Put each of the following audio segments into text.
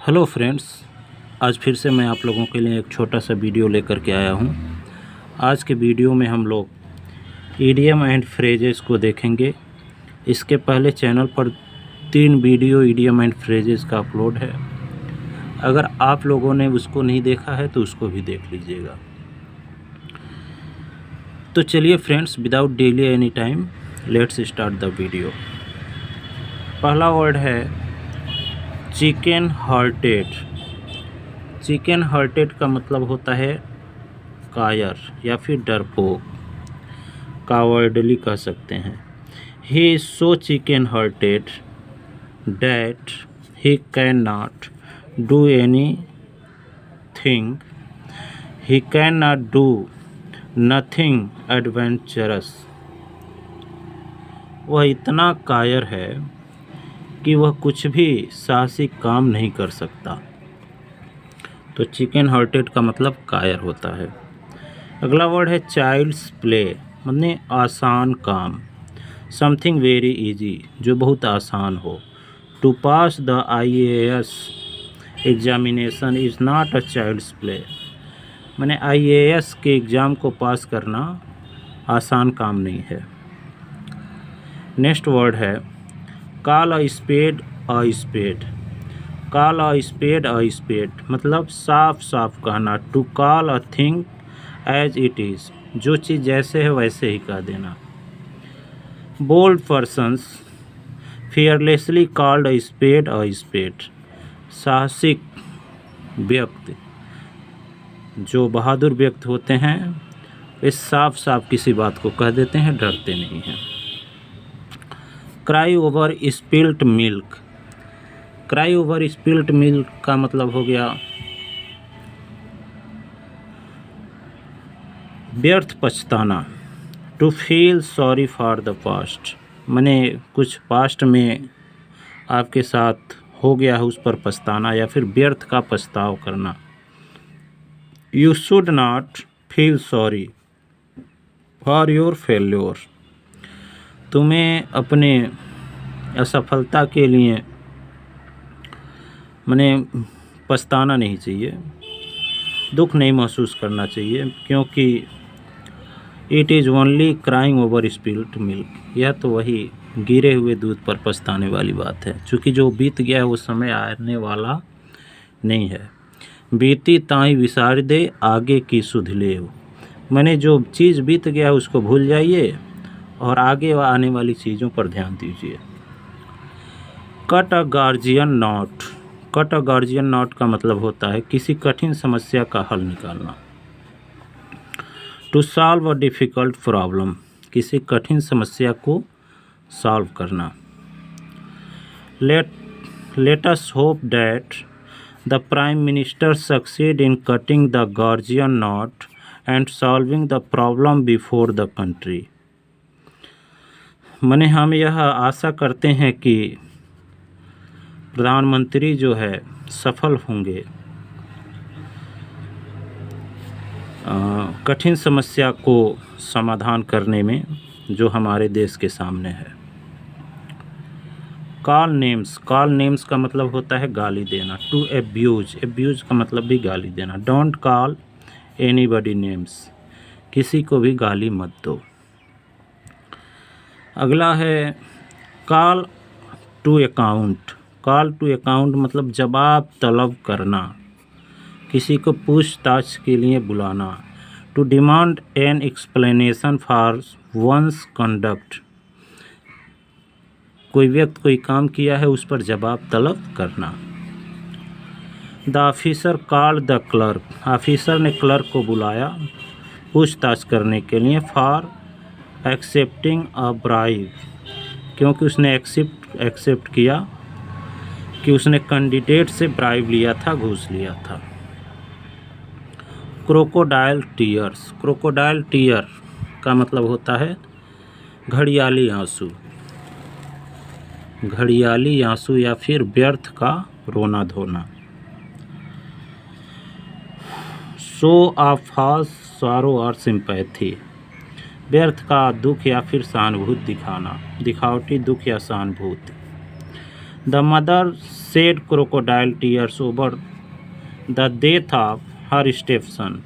Hello friends, आज फिर से मैं आप लोगों के लिए एक छोटा सा वीडियो लेकर के आया हूं। आज के वीडियो में हम लोग ईडियम एंड फ्रेजेस को देखेंगे। इसके पहले चैनल पर 3 वीडियो ईडियम एंड फ्रेजेस का अपलोड है। अगर आप लोगों ने उसको नहीं देखा है तो उसको भी देख लीजिएगा। तो चलिए friends, without delay any time let's start the video. पहला वर्ड है चिकन हार्टेड। चिकन हार्टेड का मतलब होता है कायर या फिर डरपोक, कावर्डली कह सकते हैं। He is so chicken hearted that he can not do any thing, he can not do nothing adventurous. वह इतना कायर है कि वह कुछ भी साहसिक काम नहीं कर सकता। तो चिकन हार्टेड का मतलब कायर होता है। अगला वर्ड है चाइल्ड्स प्ले, मतलब आसान काम। समथिंग वेरी इजी, जो बहुत आसान हो। To pass the IAS examination is not a child's play, मैंने IAS के एग्ज़ाम को पास करना आसान काम नहीं है। नेक्स्ट वर्ड है call a spade a spade. Call a spade a spade मतलब साफ साफ कहना। To call a thing as it is, जो चीज़ जैसे है वैसे ही कह देना। Bold persons fearlessly called a spade a spade. साहसिक व्यक्ति, जो बहादुर व्यक्ति होते हैं, वे साफ साफ किसी बात को कह देते हैं, डरते नहीं हैं। Cry over spilt milk. Cry over spilt milk का मतलब हो गया व्यर्थ पछताना। To feel sorry for the past, मैंने कुछ पास्ट में आपके साथ हो गया है उस पर पछताना या फिर व्यर्थ का पछताव करना। You should not feel sorry for your failure, तुम्हें अपने असफलता के लिए मैंने पछताना नहीं चाहिए, दुख नहीं महसूस करना चाहिए, क्योंकि it is only crying over spilt milk. यह तो वही गिरे हुए दूध पर पछताने वाली बात है, क्योंकि जो बीत गया है वो समय आने वाला नहीं है। बीती ताई विसार दे आगे की सुध लेव, मैंने जो चीज़ बीत गया है उसको भूल जाइए और आगे आने वाली चीज़ों पर ध्यान दीजिए। Cut a guardian not. Cut a guardian not का मतलब होता है किसी कठिन समस्या का हल निकालना। To solve a difficult problem, किसी कठिन समस्या को सॉल्व करना। Let us hope that the prime minister succeed in cutting the guardian knot and solving the problem before the country, मैंने हम यह आशा करते हैं कि प्रधानमंत्री जो है सफल होंगे कठिन समस्या को समाधान करने में जो हमारे देश के सामने है। Call names. कॉल नेम्स का मतलब होता है गाली देना। टू एब्यूज, एब्यूज का मतलब भी गाली देना। डोंट कॉल एनीबॉडी नेम्स, किसी को भी गाली मत दो। अगला है call to account. Call to account मतलब जवाब तलब करना, किसी को पूछताछ के लिए बुलाना। To demand an explanation for one's conduct, कोई व्यक्ति कोई काम किया है उस पर जवाब तलब करना। The officer called the clerk, officer ने क्लर्क को बुलाया पूछताछ करने के लिए। फॉर एक्सेप्टिंग अ ब्राइब, क्योंकि उसने एक्सेप्ट किया कि उसने कैंडिडेट से ब्राइब लिया था, घूस लिया था। Crocodile tears. क्रोकोडाइल टीयर का मतलब होता है घड़ियाली आंसू। घड़ियाली आंसू या फिर व्यर्थ का रोना धोना। शो ऑफ फॉल्स सॉरो और सिंपैथी, व्यर्थ का दुख या फिर सहानुभूति दिखाना, दिखावटी दुख या सहानुभूति। The mother shed crocodile tears over the death of her stepson.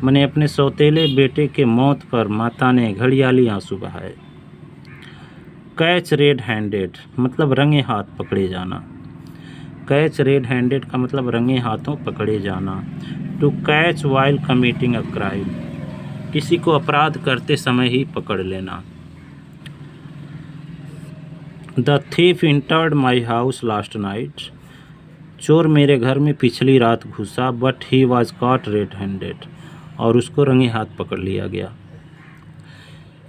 मैंने अपने सौतेले बेटे के मौत पर माता ने घड़ियाली आंसू बहाए। कैच रेड हैंडेड मतलब रंगे हाथ पकड़े जाना। कैच रेड हैंडेड का मतलब रंगे हाथों पकड़े जाना। To catch while committing a crime किसी को अपराध करते समय ही पकड़ लेना। The thief entered my house last night चोर मेरे घर में पिछली रात घुसा but he was caught red handed और उसको रंगे हाथ पकड़ लिया गया,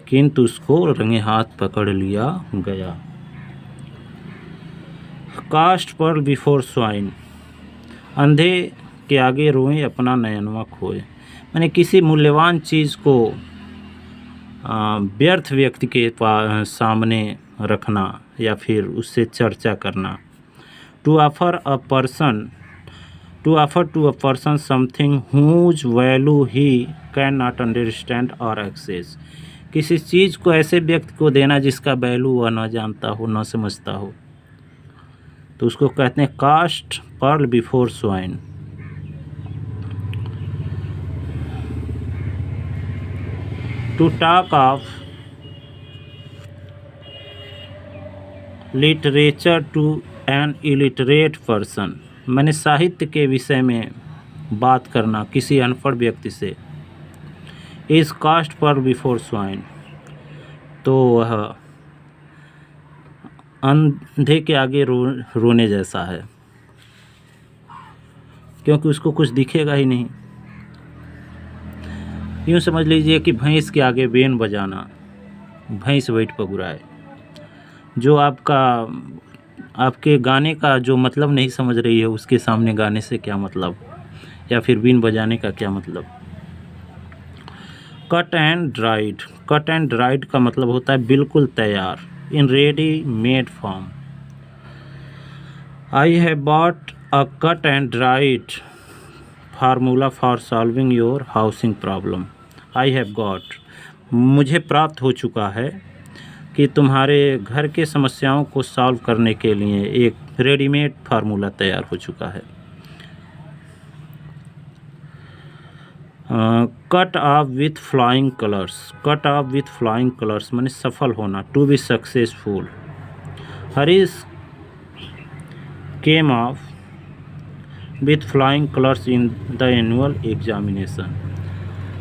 किंतु उसको रंगे हाथ पकड़ लिया गया। कास्ट पर्ल बिफोर स्वाइन अंधे के आगे रोएं अपना नयनवा खोए। मैंने किसी मूल्यवान चीज़ को व्यर्थ व्यक्ति के सामने रखना या फिर उससे चर्चा करना। To offer to a person something whose value he can not understand और एक्सेस किसी चीज़ को ऐसे व्यक्ति को देना जिसका वैल्यू वह न जानता हो न समझता हो, तो उसको कहते हैं cast pearl before swine. To talk of literature to an illiterate person मैंने साहित्य के विषय में बात करना किसी अनपढ़ व्यक्ति से। इस कास्ट पर्ल बिफोर स्वाइन तो वह अंधे के आगे रोने जैसा है, क्योंकि उसको कुछ दिखेगा ही नहीं। यूँ समझ लीजिए कि भैंस के आगे बेन बजाना, भैंस वेट पगुराए। जो आपके गाने का जो मतलब नहीं समझ रही है उसके सामने गाने से क्या मतलब, या फिर बीन बजाने का क्या मतलब। कट एंड ड्राइड का मतलब होता है बिल्कुल तैयार, in ready made form. I have bought a cut and dried formula for solving your housing problem. I have got मुझे प्राप्त हो चुका है कि तुम्हारे घर के समस्याओं को सॉल्व करने के लिए एक रेडीमेड फार्मूला तैयार हो चुका है। Cut off with flying colours माने सफल होना, to be successful. Harish came off with flying colours in the annual examination.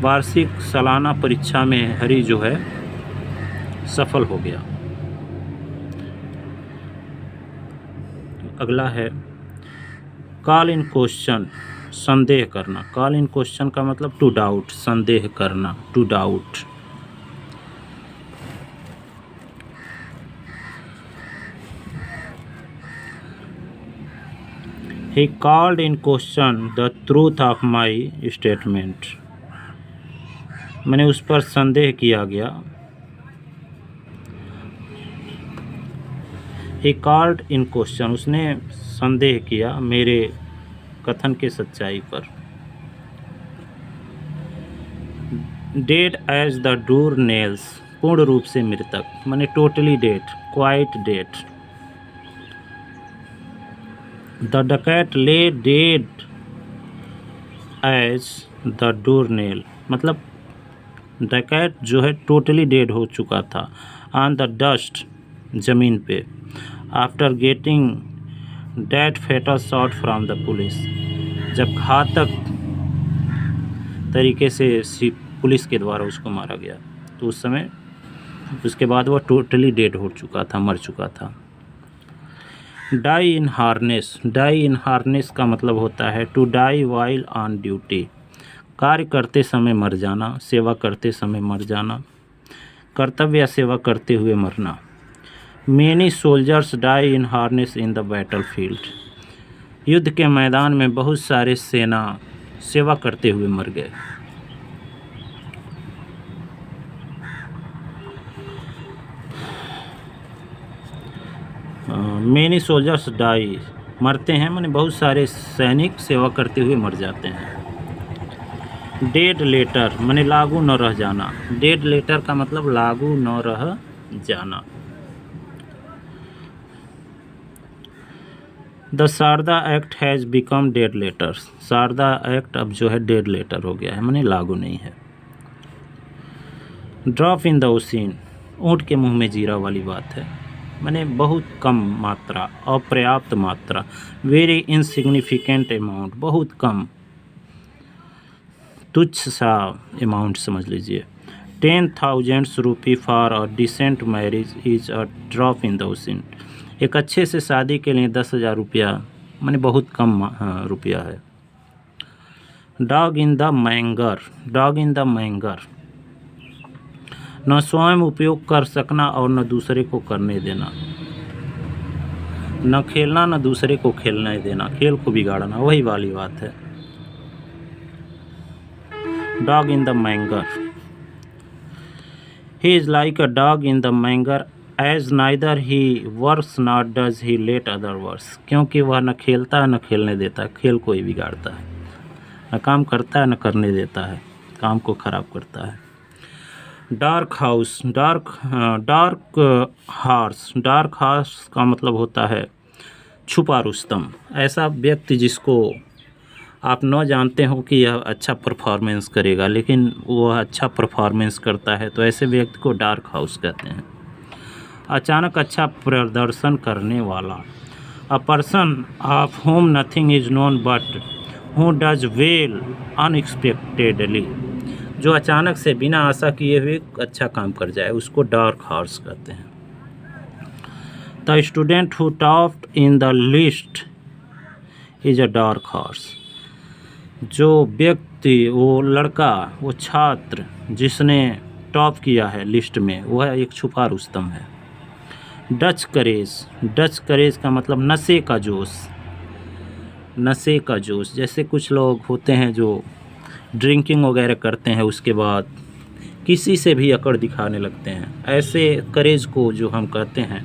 वार्षिक सालाना परीक्षा में हरी जो है सफल हो गया। अगला है कॉल इन क्वेश्चन संदेह करना। कॉल इन क्वेश्चन का मतलब टू डाउट, संदेह करना, to doubt. He called in question the truth of my statement मैंने उस पर संदेह किया गया। ही कॉल्ड इन क्वेश्चन उसने संदेह किया मेरे कथन के सच्चाई पर। Dead as the door nails पूर्ण रूप से मृतक माने totally dead, quite dead. The dacoit lay dead as the door nail मतलब डकैत जो है टोटली डेड हो चुका था। ऑन द डस्ट जमीन पे। After getting dead fatal shot from the police जब घातक तरीके से पुलिस के द्वारा उसको मारा गया, तो उस समय उसके बाद वह टोटली डेड हो चुका था, मर चुका था। डाई इन हार्नेस का मतलब होता है to die while on duty कार्य करते समय मर जाना, सेवा करते समय मर जाना, कर्तव्य या सेवा करते हुए मरना। Many soldiers die in harness in the battle field युद्ध के मैदान में बहुत सारे सेना सेवा करते हुए मर गए। मेनी सोल्जर्स डाई मरते हैं माने बहुत सारे सैनिक सेवा करते हुए मर जाते हैं। डेड लेटर माने लागू न रह जाना। डेड लेटर का मतलब लागू न रह जाना। The Sharda act has become dead letter. Sharda act अब जो है डेड लेटर हो गया है, माने लागू नहीं है। ड्रॉप इन द ओशिन, ऊँट के मुंह में जीरा वाली बात है, माने बहुत कम मात्रा, अपर्याप्त मात्रा, वेरी इनसिग्निफिकेंट अमाउंट, बहुत कम, तुच्छ सा अमाउंट समझ लीजिए। 10,000 रुपये for a decent marriage is a drop in the ocean, एक अच्छे से शादी के लिए 10,000 रुपया माने बहुत कम रुपया है। Dog in the manger, dog in the manger, न स्वयं उपयोग कर सकना और न दूसरे को करने देना, न खेलना न दूसरे को खेलने देना, खेल को बिगाड़ना, वही वाली बात है। Dog in the manger, he is like a dog in the manger as neither he works not does he let other works, क्योंकि वह न खेलता है न खेलने देता है, खेल को ही बिगाड़ता है, न काम करता है न करने देता है, काम को ख़राब करता है। Dark house, dark horse, dark horse का मतलब होता है छुपा रुस्तम, ऐसा व्यक्ति जिसको आप न जानते हो कि यह अच्छा परफॉर्मेंस करेगा लेकिन वह अच्छा परफॉर्मेंस करता है, तो ऐसे व्यक्ति को डार्क हाउस कहते हैं। अचानक अच्छा प्रदर्शन करने वाला, a person of home nothing is known but who does well unexpectedly, जो अचानक से बिना आशा किए हुए अच्छा काम कर जाए, उसको डार्क हॉर्स कहते हैं। The student who topped in the list is a dark horse, जो व्यक्ति, वो लड़का, वो छात्र जिसने टॉप किया है लिस्ट में, वह एक छुपा रुस्तम है। डच करेज, डच करेज का मतलब नशे का जोश, नशे का जोश, जैसे कुछ लोग होते हैं जो ड्रिंकिंग वगैरह करते हैं, उसके बाद किसी से भी अकड़ दिखाने लगते हैं, ऐसे करेज को जो हम कहते हैं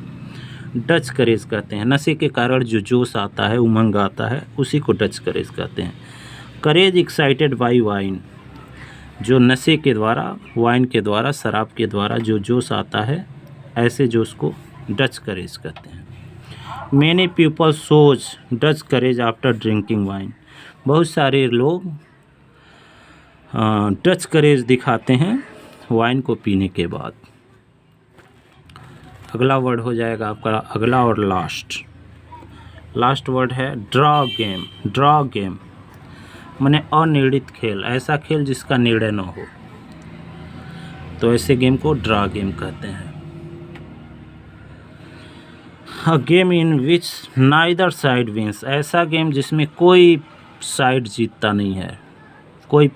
डच करेज कहते हैं। नशे के कारण जो जोश आता है, उमंग आता है, उसी को डच करेज कहते हैं। करेज एक्साइटेड बाई वाइन, जो नशे के द्वारा, वाइन के द्वारा, शराब के द्वारा जो जोश आता है, ऐसे जोश को डच करेज कहते हैं। मैनी पीपल शोज डच करेज आफ्टर ड्रिंकिंग वाइन, बहुत सारे लोग डच करेज दिखाते हैं वाइन को पीने के बाद। अगला वर्ड हो जाएगा आपका अगला और लास्ट वर्ड है ड्रॉ गेम। ड्रॉ गेम माने अनिर्णित खेल, ऐसा खेल जिसका निर्णय न हो, तो ऐसे गेम को ड्रॉ गेम कहते हैं। A game in which neither side wins, ऐसा गेम जिसमें कोई साइड जीतता नहीं है, कोई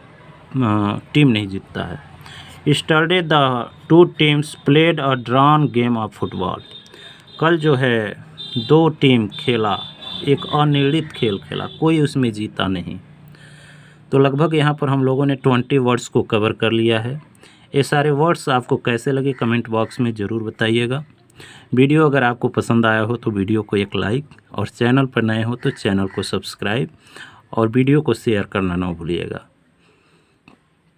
टीम नहीं जीतता है। Yesterday the two teams played a drawn game of football, कल जो है दो टीम खेला, एक अनिर्णित खेल खेला, कोई उसमें जीता नहीं। तो लगभग यहाँ पर हम लोगों ने 20 वर्ड्स को कवर कर लिया है। ये सारे वर्ड्स आपको कैसे लगे कमेंट बॉक्स में ज़रूर बताइएगा। वीडियो अगर आपको पसंद आया हो तो वीडियो को एक लाइक, और चैनल पर नए हो तो चैनल को सब्सक्राइब, और वीडियो को शेयर करना ना भूलिएगा।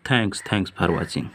Thanks for watching.